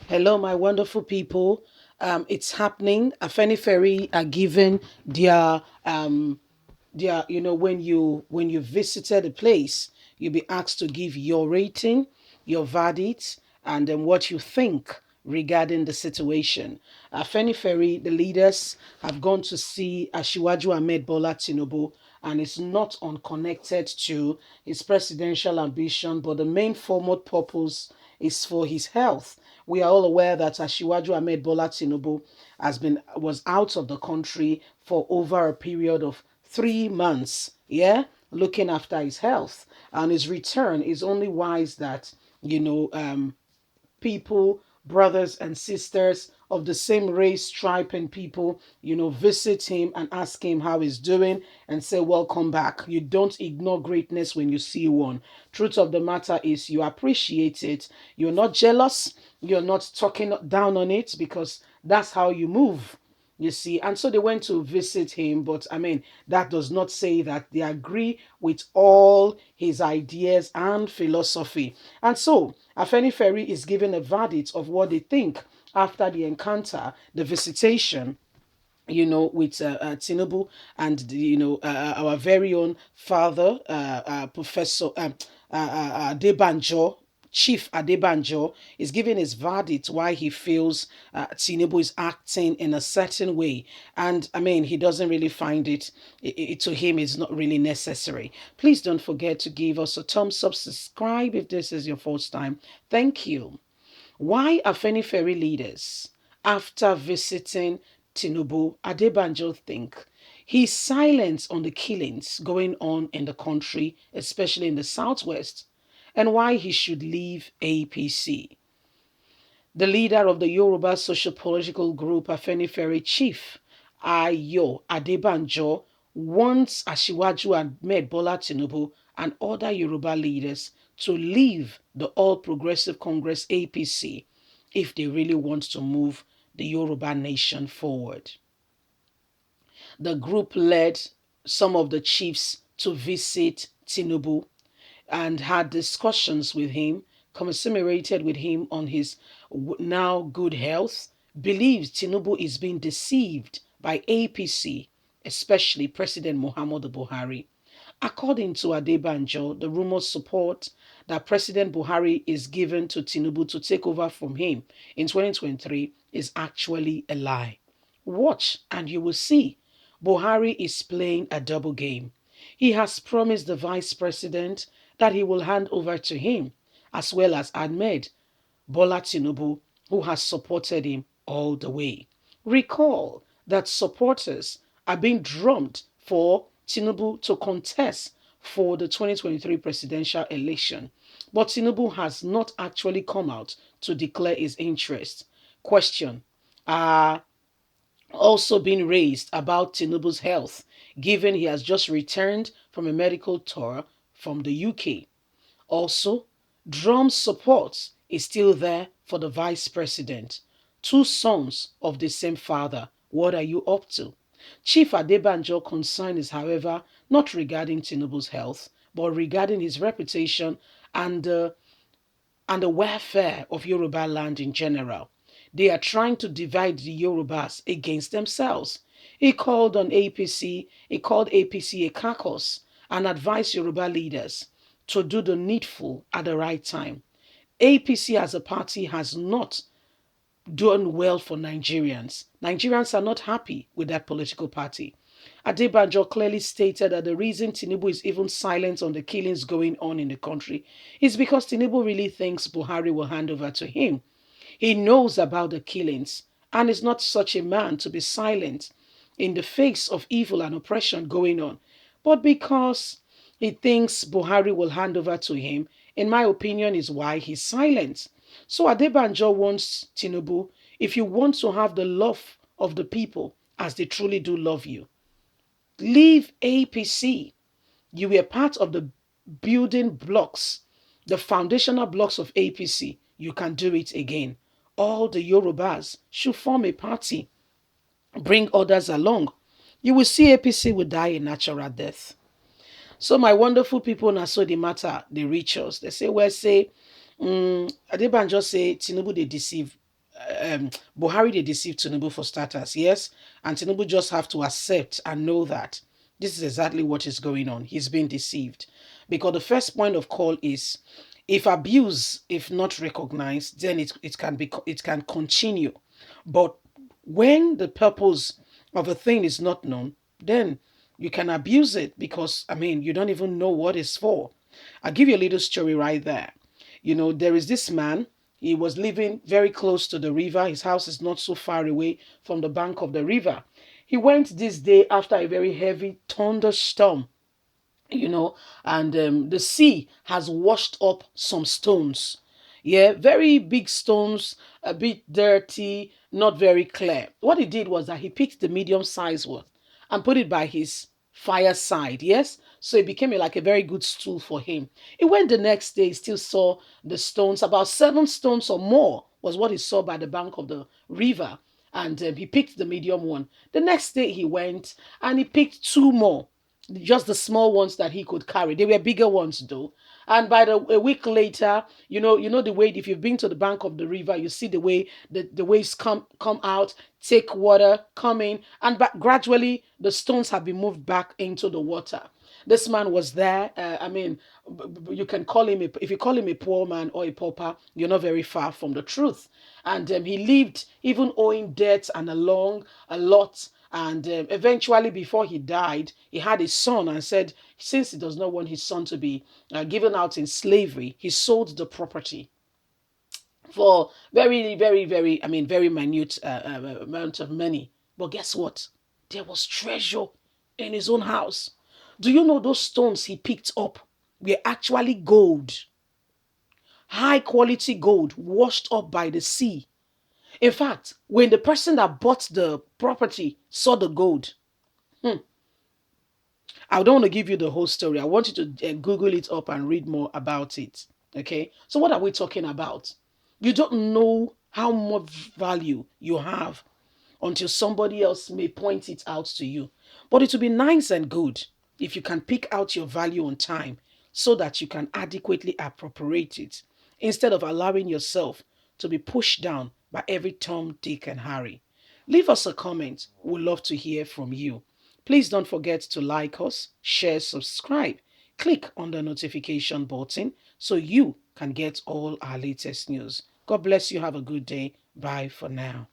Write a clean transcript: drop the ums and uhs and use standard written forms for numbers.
Hello, my wonderful people. It's happening. Afenifere are given their when you visited a place, you'll be asked to give your rating, your verdict, and then what you think regarding the situation. Afenifere, the leaders have gone to see Ashiwaju Ahmed Bola Tinubu, and it's not unconnected to his presidential ambition, but the main forward purpose is for his health. We are all aware that Ashiwaju Ahmed Bola Tinubu was out of the country for over a period of 3 months. Yeah, looking after his health, and his return is only wise that you know people, brothers and sisters of the same race, tribe, and people, visit him and ask him how he's doing and say, welcome back. You don't ignore greatness when you see one. Truth of the matter is, you appreciate it. You're not jealous. You're not talking down on it because that's how you move. You see, and so they went to visit him, but I mean, that does not say that they agree with all his ideas and philosophy. And so, Afenifere is given a verdict of what they think after the encounter, the visitation, with Tinubu and our very own father, Professor Adebanjo. Chief Adebanjo is giving his verdict why he feels Tinubu is acting in a certain way, and I mean he doesn't really find it to him it's not really necessary. Please don't forget to give us a thumbs up, subscribe if this is your first time. Thank you. Why Afenifere leaders, after visiting Tinubu, Adebanjo think his silence on the killings going on in the country, especially in the southwest, and why he should leave APC. The leader of the Yoruba social political group, Afenifere Chief Ayo Adebanjo, wants Ashiwaju Ahmed Bola Tinubu and other Yoruba leaders to leave the All Progressive Congress APC if they really want to move the Yoruba nation forward. The group led some of the chiefs to visit Tinubu and had discussions with him, commiserated with him on his now good health, believes Tinubu is being deceived by APC, especially President Muhammadu Buhari. According to Adebanjo, the rumors support that President Buhari is given to Tinubu to take over from him in 2023 is actually a lie. Watch and you will see. Buhari is playing a double game. He has promised the vice president that he will hand over to him, as well as Ahmed Bola Tinubu, who has supported him all the way. Recall that supporters are being drummed for Tinubu to contest for the 2023 presidential election, but Tinubu has not actually come out to declare his interest. Question: Are also been raised about Tinubu's health, given he has just returned from a medical tour from the UK. Also, Drum's support is still there for the vice president. Two sons of the same father. What are you up to? Chief Adebanjo concern is, however, not regarding Tinubu's health, but regarding his reputation and the welfare of Yoruba land in general. They are trying to divide the Yorubas against themselves. He called APC a caucus and advised Yoruba leaders to do the needful at the right time. APC as a party has not done well for Nigerians. Nigerians are not happy with that political party. Adebanjo clearly stated that the reason Tinubu is even silent on the killings going on in the country is because Tinubu really thinks Buhari will hand over to him. He knows about the killings and is not such a man to be silent in the face of evil and oppression going on. But because he thinks Buhari will hand over to him, in my opinion, is why he's silent. So Adebanjo wants Tinubu, if you want to have the love of the people as they truly do love you, leave APC. You were part of the building blocks, the foundational blocks of APC. You can do it again. All the Yorubas should form a party, bring others along. You will see APC will die a natural death. So my wonderful people, now so the matter, they reach us. They say, well, say, Adebanjo say, Tinubu, they deceive Buhari, they deceived Tinubu for starters, yes, and Tinubu just have to accept and know that this is exactly what is going on. He's being deceived, because the first point of call is, if abuse, if not recognized, then it can continue. But when the purpose of a thing is not known, then you can abuse it, because I mean you don't even know what it's for. I'll give you a little story right there. There is this man. He was living very close to the river. His house is not so far away from the bank of the river. He went this day after a very heavy thunderstorm, you know, and the sea has washed up some stones. Yeah, very big stones, a bit dirty, not very clear. What he did was that he picked the medium sized one and put it by his fireside. Yes, so it became like a very good stool for him. He went the next day, he still saw the stones, about 7 stones or more was what he saw by the bank of the river. And he picked the medium one. The next day he went and he picked 2 more, just the small ones that he could carry. They were bigger ones though. And by a week later, you know the way, if you've been to the bank of the river, you see the way the waves come out, take water, come in, and gradually the stones have been moved back into the water. This man was there. I mean, you can call him if you call him a poor man or a pauper, you're not very far from the truth. And he lived even owing debts and a lot. And eventually, before he died, he had a son and said, since he does not want his son to be given out in slavery, he sold the property for very, very, very, I mean, very minute amount of money. But guess what? There was treasure in his own house. Do you know those stones he picked up were actually gold? High quality gold washed up by the sea. In fact, when the person that bought the property saw the gold, hmm, I don't want to give you the whole story. I want you to Google it up and read more about it. Okay. So, what are we talking about? You don't know how much value you have until somebody else may point it out to you. But it will be nice and good if you can pick out your value on time so that you can adequately appropriate it instead of allowing yourself to be pushed down by every Tom, Dick, and Harry. Leave us a comment. We'd love to hear from you. Please don't forget to like us, share, subscribe. Click on the notification button so you can get all our latest news. God bless you. Have a good day. Bye for now.